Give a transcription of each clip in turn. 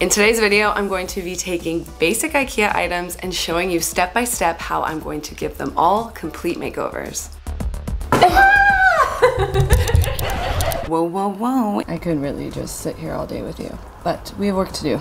In today's video, I'm going to be taking basic IKEA items and showing you step by step how I'm going to give them all complete makeovers. Whoa, whoa, whoa. I could really just sit here all day with you, but we have work to do.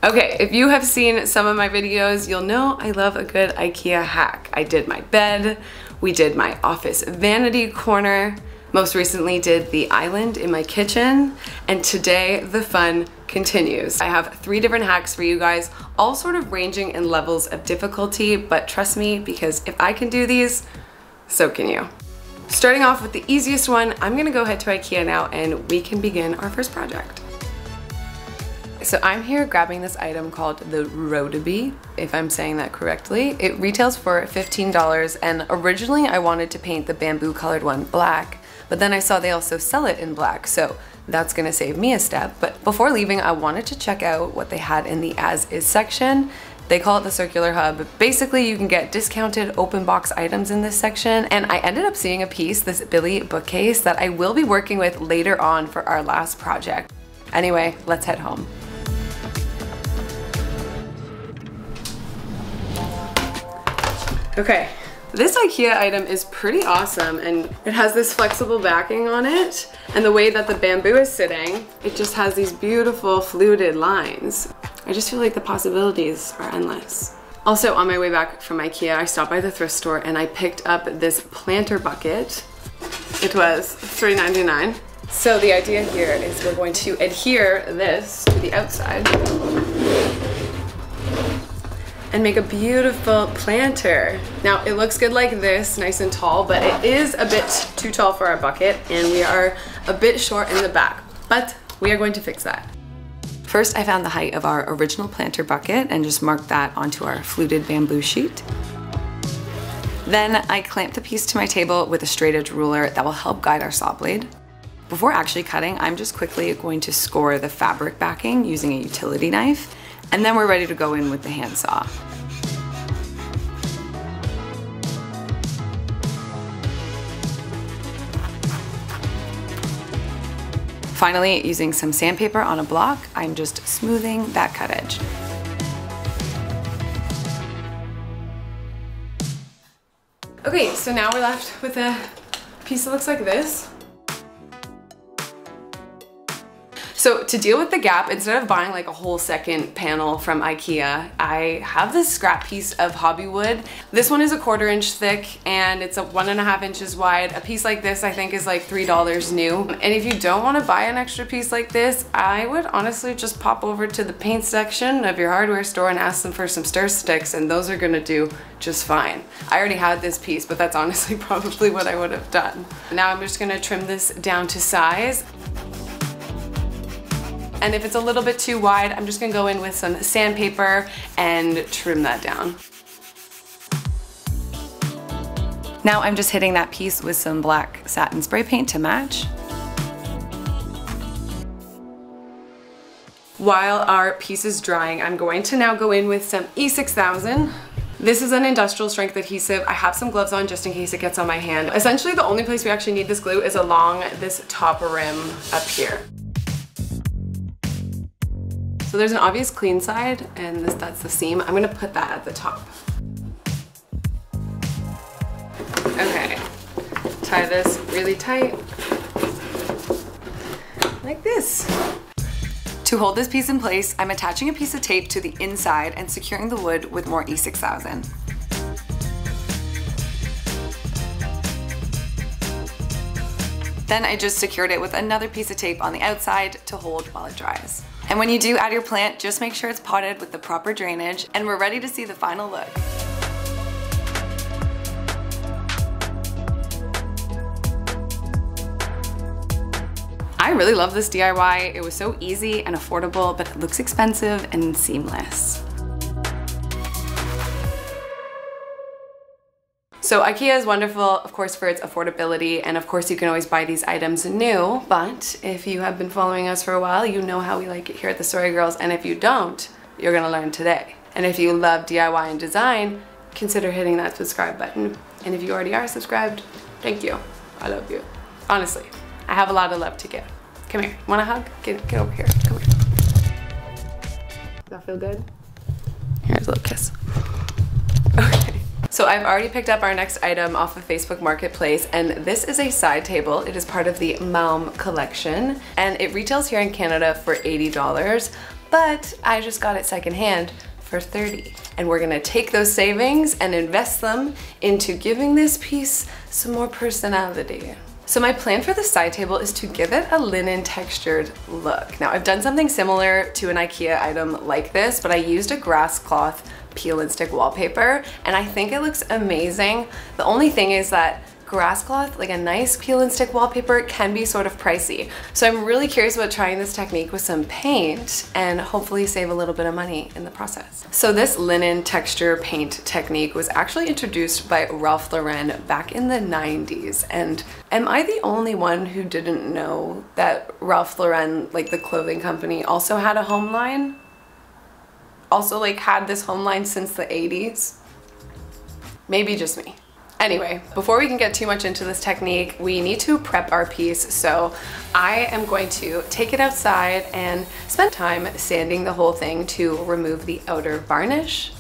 Okay, if you have seen some of my videos, you'll know I love a good IKEA hack. I did my bed, we did my office vanity corner, most recently did the island in my kitchen, and today the fun continues. I have 3 different hacks for you guys, all sort of ranging in levels of difficulty, but trust me, because if I can do these, so can you. Starting off with the easiest one, I'm gonna go head to IKEA now and we can begin our first project. So I'm here grabbing this item called the Roteby, if I'm saying that correctly. It retails for $15, and originally I wanted to paint the bamboo colored one black, but then I saw they also sell it in black, so that's gonna save me a step. But before leaving, I wanted to check out what they had in the as-is section. They call it the circular hub. Basically, you can get discounted open box items in this section, and I ended up seeing a piece, this Billy bookcase, that I will be working with later on for our last project. Anyway, let's head home. Okay, this IKEA item is pretty awesome, and it has this flexible backing on it, and the way that the bamboo is sitting, it just has these beautiful fluted lines. I just feel like the possibilities are endless. Also, on my way back from IKEA, I stopped by the thrift store and I picked up this planter bucket. It was $3.99. So the idea here is we're going to adhere this to the outside and make a beautiful planter. Now, it looks good like this, nice and tall, but it is a bit too tall for our bucket, and we are a bit short in the back, but we are going to fix that. First, I found the height of our original planter bucket and just marked that onto our fluted bamboo sheet. Then I clamped the piece to my table with a straight edge ruler that will help guide our saw blade. Before actually cutting, I'm just quickly going to score the fabric backing using a utility knife, and then we're ready to go in with the handsaw. Finally, using some sandpaper on a block, I'm just smoothing that cut edge. Okay, so now we're left with a piece that looks like this. So to deal with the gap, instead of buying like a whole second panel from IKEA, I have this scrap piece of hobby wood. This one is a 1/4 inch thick and it's a 1.5 inches wide. A piece like this I think is like $3 new. And if you don't want to buy an extra piece like this, I would honestly just pop over to the paint section of your hardware store and ask them for some stir sticks, and those are gonna do just fine. I already had this piece, but that's honestly probably what I would have done. Now I'm just gonna trim this down to size. And if it's a little bit too wide, I'm just gonna go in with some sandpaper and trim that down. Now I'm just hitting that piece with some black satin spray paint to match. While our piece is drying, I'm going to now go in with some E6000. This is an industrial strength adhesive. I have some gloves on just in case it gets on my hand. Essentially, the only place we actually need this glue is along this top rim up here. So there's an obvious clean side, and that's the seam. I'm gonna put that at the top. Okay, tie this really tight, like this. To hold this piece in place, I'm attaching a piece of tape to the inside and securing the wood with more E6000. Then I just secured it with another piece of tape on the outside to hold while it dries. And when you do add your plant, just make sure it's potted with the proper drainage, and we're ready to see the final look. I really love this DIY. It was so easy and affordable, but it looks expensive and seamless. So IKEA is wonderful, of course, for its affordability, and of course you can always buy these items new, but if you have been following us for a while, you know how we like it here at The Sorry Girls, and if you don't, you're gonna learn today. And if you love DIY and design, consider hitting that subscribe button. And if you already are subscribed, thank you. I love you. Honestly, I have a lot of love to give. Come here. Want a hug? Get over here. Come here. Does that feel good? Here's a little kiss. Okay. So I've already picked up our next item off of Facebook Marketplace, and this is a side table. It is part of the Malm collection, and it retails here in Canada for $80, but I just got it secondhand for $30. And we're gonna take those savings and invest them into giving this piece some more personality. So my plan for the side table is to give it a linen textured look. Now I've done something similar to an IKEA item like this, but I used a grass cloth peel and stick wallpaper, and I think it looks amazing. The only thing is that grass cloth, like a nice peel and stick wallpaper, can be sort of pricey. So I'm really curious about trying this technique with some paint and hopefully save a little bit of money in the process. So this linen texture paint technique was actually introduced by Ralph Lauren back in the 90s. And am I the only one who didn't know that Ralph Lauren, like the clothing company, also had a home line? Also like had this home line since the 80s? Maybe just me. Anyway, before we can get too much into this technique, we need to prep our piece. So I am going to take it outside and spend time sanding the whole thing to remove the outer varnish.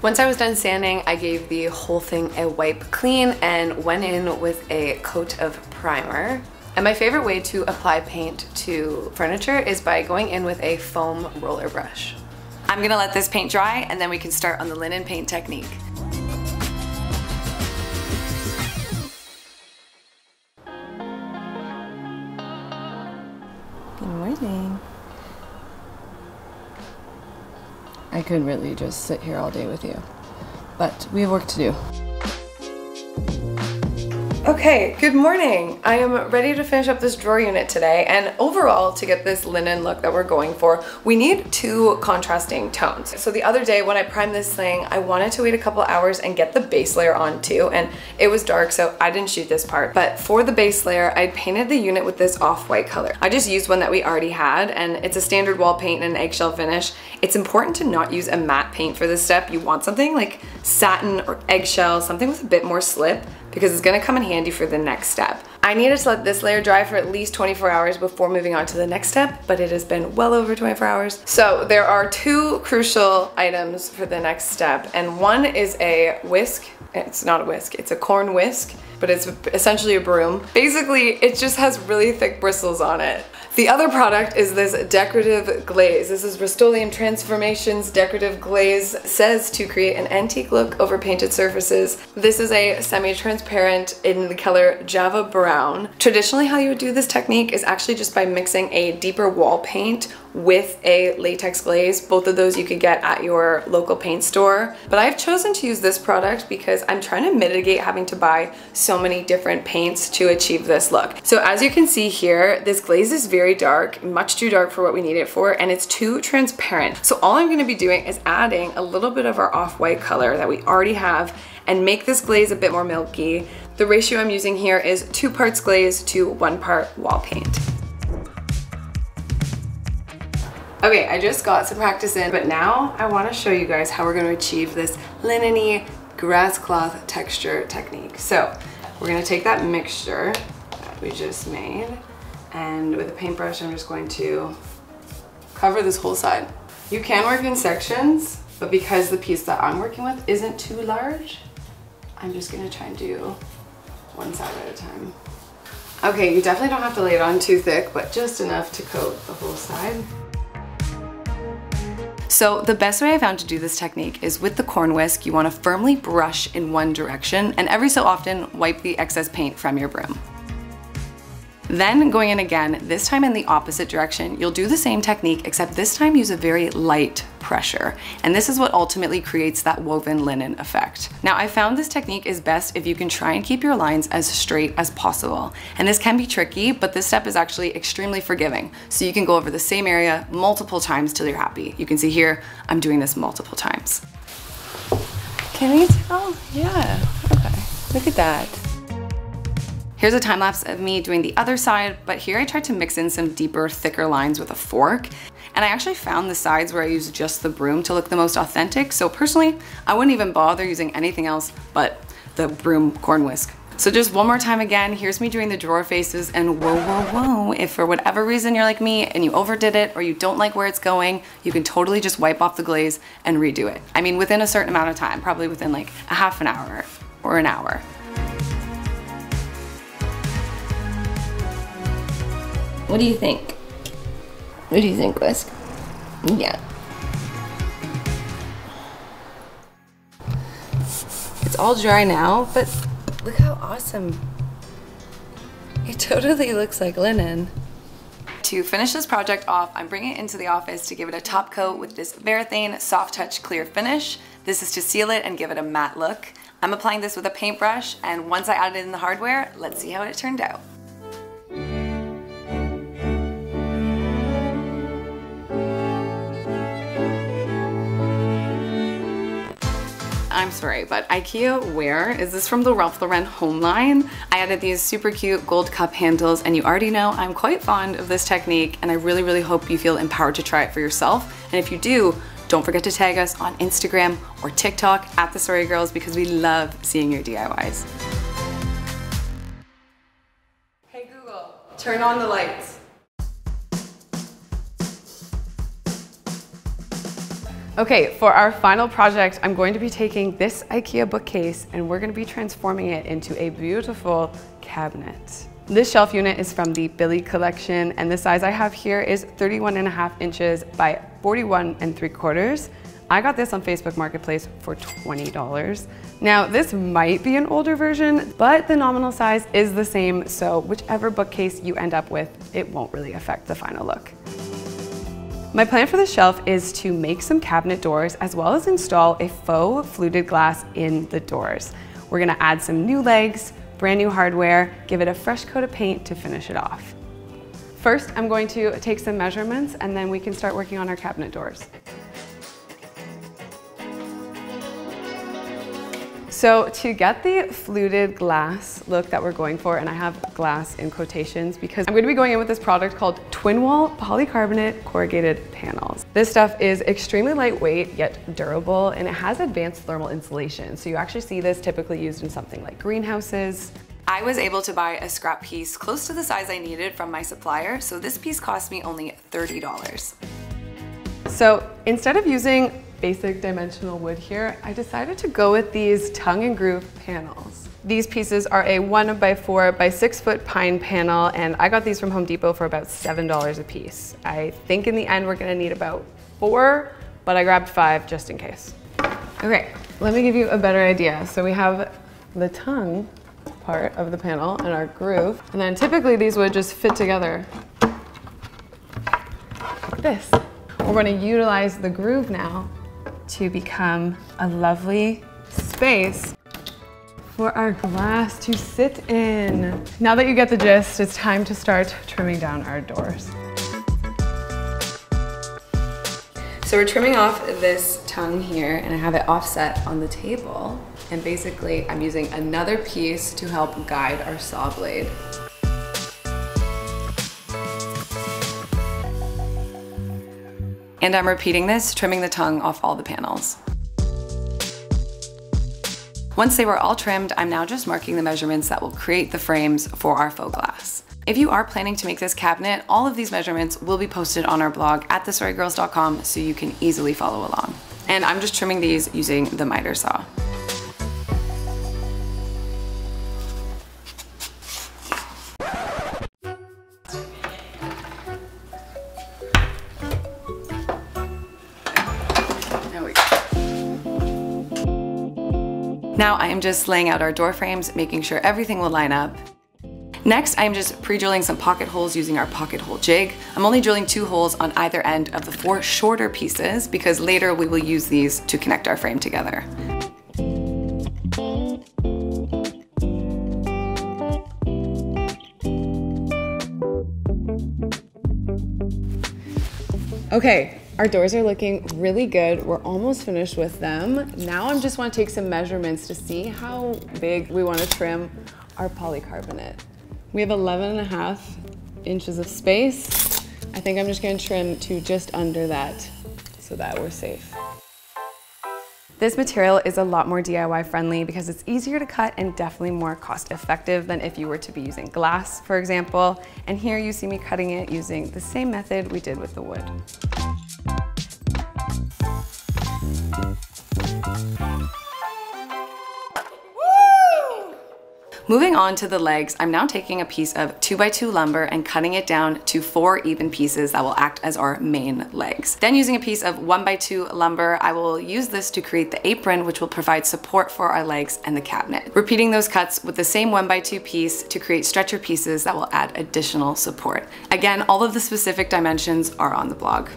Once I was done sanding, I gave the whole thing a wipe clean and went in with a coat of primer. And my favorite way to apply paint to furniture is by going in with a foam roller brush. I'm gonna let this paint dry and then we can start on the linen paint technique. Good morning. I could really just sit here all day with you, but we have work to do. Okay, good morning. I am ready to finish up this drawer unit today, and overall, to get this linen look that we're going for, we need two contrasting tones. So the other day when I primed this thing, I wanted to wait a couple hours and get the base layer on too, and it was dark, so I didn't shoot this part. But for the base layer, I painted the unit with this off-white color. I just used one that we already had, and it's a standard wall paint and an eggshell finish. It's important to not use a matte paint for this step. You want something like satin or eggshell, something with a bit more slip, because it's gonna come in handy for the next step. I needed to let this layer dry for at least 24 hours before moving on to the next step, but it has been well over 24 hours. So there are two crucial items for the next step, and one is a whisk. It's not a whisk, it's a corn whisk, but it's essentially a broom. Basically, it just has really thick bristles on it. The other product is this decorative glaze. This is Rust-Oleum Transformations decorative glaze. It says to create an antique look over painted surfaces. This is a semi-transparent in the color Java Brown. Traditionally, how you would do this technique is actually just by mixing a deeper wall paint with a latex glaze. Both of those you could get at your local paint store. But I've chosen to use this product because I'm trying to mitigate having to buy so many different paints to achieve this look. So as you can see here, this glaze is very dark, much too dark for what we need it for, and it's too transparent. So all I'm gonna be doing is adding a little bit of our off-white color that we already have and make this glaze a bit more milky. The ratio I'm using here is 2 parts glaze to 1 part wall paint. Okay, I just got some practice in, but now I want to show you guys how we're going to achieve this linen-y grass cloth texture technique. So we're going to take that mixture that we just made, and with a paintbrush I'm just going to cover this whole side. You can work in sections, but because the piece that I'm working with isn't too large, I'm just going to try and do one side at a time. Okay, you definitely don't have to lay it on too thick, but just enough to coat the whole side. So the best way I found to do this technique is with the corn whisk. You want to firmly brush in one direction and every so often wipe the excess paint from your broom. Then going in again, this time in the opposite direction, you'll do the same technique, except this time use a very light pressure. And this is what ultimately creates that woven linen effect. Now I found this technique is best if you can try and keep your lines as straight as possible. And this can be tricky, but this step is actually extremely forgiving. So you can go over the same area multiple times till you're happy. You can see here, I'm doing this multiple times. Can you tell? Yeah, okay, look at that. Here's a time lapse of me doing the other side, but here I tried to mix in some deeper, thicker lines with a fork. And I actually found the sides where I use just the broom to look the most authentic. So personally, I wouldn't even bother using anything else but the broom corn whisk. So just one more time again, here's me doing the drawer faces, and whoa, whoa, whoa. If for whatever reason you're like me and you overdid it or you don't like where it's going, you can totally just wipe off the glaze and redo it. I mean, within a certain amount of time, probably within like a half an hour or an hour. What do you think? What do you think, Whisk? Yeah. It's all dry now, but look how awesome. It totally looks like linen. To finish this project off, I'm bringing it into the office to give it a top coat with this Varathane Soft Touch Clear Finish. This is to seal it and give it a matte look. I'm applying this with a paintbrush, and once I added in the hardware, let's see how it turned out. I'm sorry, but IKEA ware is this from the Ralph Lauren home line. I added these super cute gold cup handles, and you already know I'm quite fond of this technique, and I really, really hope you feel empowered to try it for yourself. And if you do, don't forget to tag us on Instagram or TikTok at TheSorryGirls, because we love seeing your DIYs. Hey Google, turn on the lights. Okay, for our final project, I'm going to be taking this IKEA bookcase and we're going to be transforming it into a beautiful cabinet. This shelf unit is from the Billy collection, and the size I have here is 31.5 inches by 41.75. I got this on Facebook Marketplace for $20. Now, this might be an older version, but the nominal size is the same, so whichever bookcase you end up with, it won't really affect the final look. My plan for the shelf is to make some cabinet doors as well as install a faux fluted glass in the doors. We're gonna add some new legs, brand new hardware, give it a fresh coat of paint to finish it off. First, I'm going to take some measurements and then we can start working on our cabinet doors. So to get the fluted glass look that we're going for, and I have glass in quotations because I'm going to be going in with this product called Twin Wall Polycarbonate Corrugated Panels. This stuff is extremely lightweight yet durable, and it has advanced thermal insulation. So you actually see this typically used in something like greenhouses. I was able to buy a scrap piece close to the size I needed from my supplier, so this piece cost me only $30. So instead of using basic dimensional wood here, I decided to go with these tongue and groove panels. These pieces are a 1x4 by 6 foot pine panel, and I got these from Home Depot for about $7 a piece. I think in the end we're gonna need about 4, but I grabbed 5 just in case. Okay, let me give you a better idea. So we have the tongue part of the panel and our groove, and then typically these would just fit together like this. We're gonna utilize the groove now to become a lovely space for our glass to sit in. Now that you get the gist, it's time to start trimming down our doors. So we're trimming off this tongue here, and I have it offset on the table. And basically, I'm using another piece to help guide our saw blade. And I'm repeating this, trimming the tongue off all the panels. Once they were all trimmed, I'm now just marking the measurements that will create the frames for our faux glass. If you are planning to make this cabinet, all of these measurements will be posted on our blog at TheSorryGirls.com so you can easily follow along. And I'm just trimming these using the miter saw. Now I am just laying out our door frames, making sure everything will line up. Next, I am just pre-drilling some pocket holes using our pocket hole jig. I'm only drilling 2 holes on either end of the 4 shorter pieces because later we will use these to connect our frame together. Okay, our doors are looking really good. We're almost finished with them. Now I just want to take some measurements to see how big we want to trim our polycarbonate. We have 11.5 inches of space. I think I'm just gonna trim to just under that so that we're safe. This material is a lot more DIY friendly because it's easier to cut and definitely more cost effective than if you were to be using glass, for example. And here you see me cutting it using the same method we did with the wood. Moving on to the legs, I'm now taking a piece of 2x2 lumber and cutting it down to 4 even pieces that will act as our main legs. Then using a piece of 1x2 lumber, I will use this to create the apron, which will provide support for our legs and the cabinet. Repeating those cuts with the same 1x2 piece to create stretcher pieces that will add additional support. Again, all of the specific dimensions are on the blog.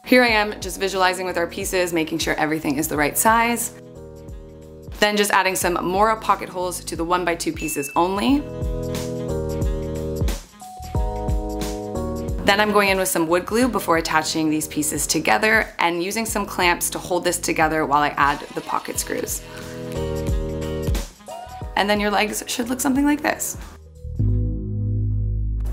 Here I am just visualizing with our pieces, making sure everything is the right size. Then just adding some more pocket holes to the 1x2 pieces only. Then I'm going in with some wood glue before attaching these pieces together and using some clamps to hold this together while I add the pocket screws. And then your legs should look something like this.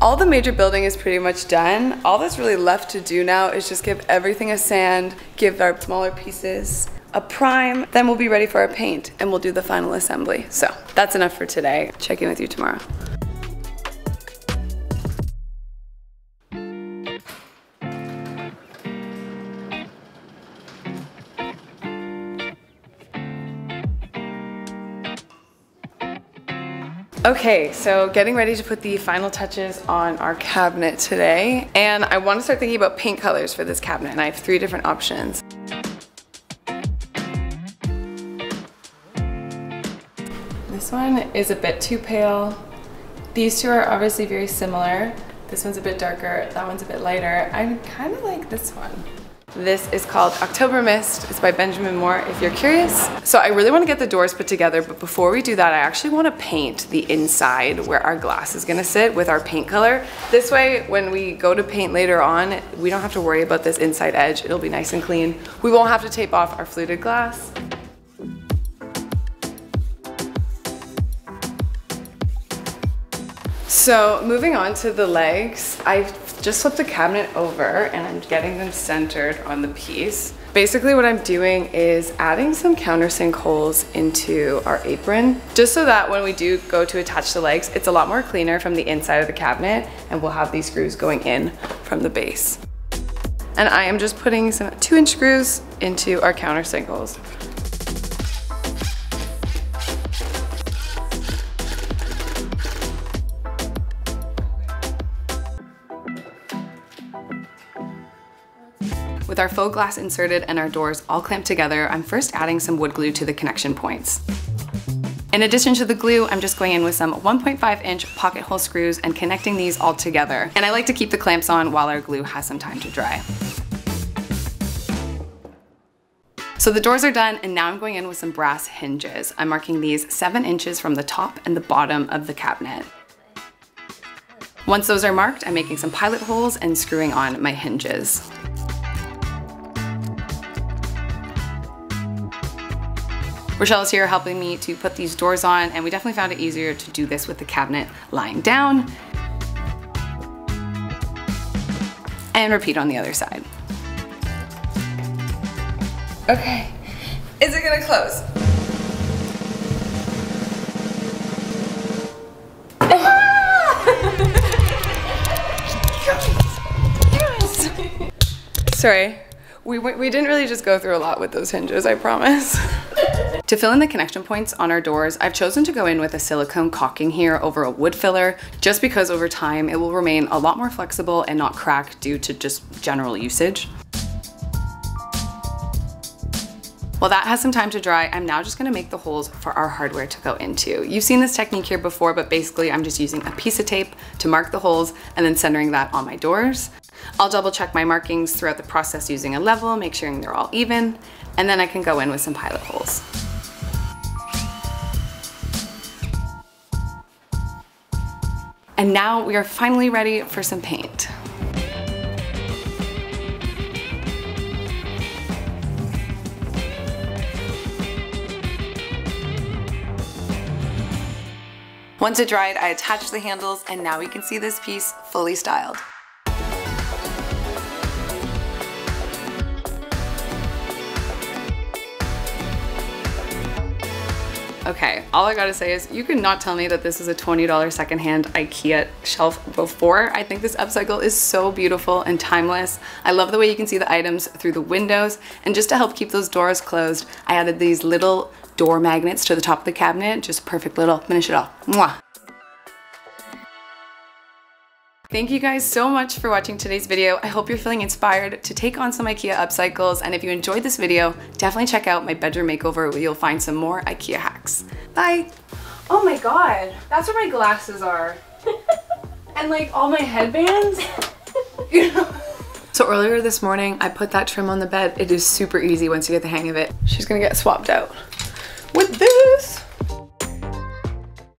All the major building is pretty much done. All that's really left to do now is just give everything a sand, give our smaller pieces a prime, then we'll be ready for our paint and we'll do the final assembly. So that's enough for today. Check in with you tomorrow. Okay, so getting ready to put the final touches on our cabinet today. And I want to start thinking about paint colors for this cabinet, and I have 3 different options. This one is a bit too pale. These two are obviously very similar. This one's a bit darker, that one's a bit lighter. I kind of like this one. This is called October Mist. It's by Benjamin Moore, if you're curious. So I really want to get the doors put together, but before we do that, I actually want to paint the inside where our glass is going to sit with our paint color. This way, when we go to paint later on, we don't have to worry about this inside edge. It'll be nice and clean. We won't have to tape off our fluted glass. So moving on to the legs, I've just flipped the cabinet over and I'm getting them centered on the piece. Basically what I'm doing is adding some countersink holes into our apron, just so that when we do go to attach the legs, it's a lot more cleaner from the inside of the cabinet and we'll have these screws going in from the base. And I am just putting some 2-inch screws into our countersink holes. With our faux glass inserted and our doors all clamped together, I'm first adding some wood glue to the connection points. In addition to the glue, I'm just going in with some 1.5-inch pocket hole screws and connecting these all together. And I like to keep the clamps on while our glue has some time to dry. So the doors are done, and now I'm going in with some brass hinges. I'm marking these 7 inches from the top and the bottom of the cabinet. Once those are marked, I'm making some pilot holes and screwing on my hinges. Rochelle is here helping me to put these doors on, and we definitely found it easier to do this with the cabinet lying down. And repeat on the other side. Okay, is it gonna close? Yes! Sorry, we didn't really just go through a lot with those hinges, I promise. To fill in the connection points on our doors, I've chosen to go in with a silicone caulking here over a wood filler, just because over time it will remain a lot more flexible and not crack due to just general usage. While that has some time to dry, I'm now just gonna make the holes for our hardware to go into. You've seen this technique here before, but basically I'm just using a piece of tape to mark the holes and then centering that on my doors. I'll double check my markings throughout the process using a level, make sure they're all even, and then I can go in with some pilot holes. And now we are finally ready for some paint. Once it dried, I attached the handles, and now we can see this piece fully styled. Okay, all I gotta say is you could not tell me that this is a $20 secondhand IKEA shelf before. I think this upcycle is so beautiful and timeless. I love the way you can see the items through the windows, and just to help keep those doors closed, I added these little door magnets to the top of the cabinet. Just perfect little finish it off. Mwah. Thank you guys so much for watching today's video. I hope you're feeling inspired to take on some IKEA upcycles, and if you enjoyed this video, definitely check out my bedroom makeover where you'll find some more IKEA hacks. Bye! Oh my god, that's where my glasses are. And like all my headbands. You know? So earlier this morning, I put that trim on the bed. It is super easy once you get the hang of it. She's gonna get swapped out with this.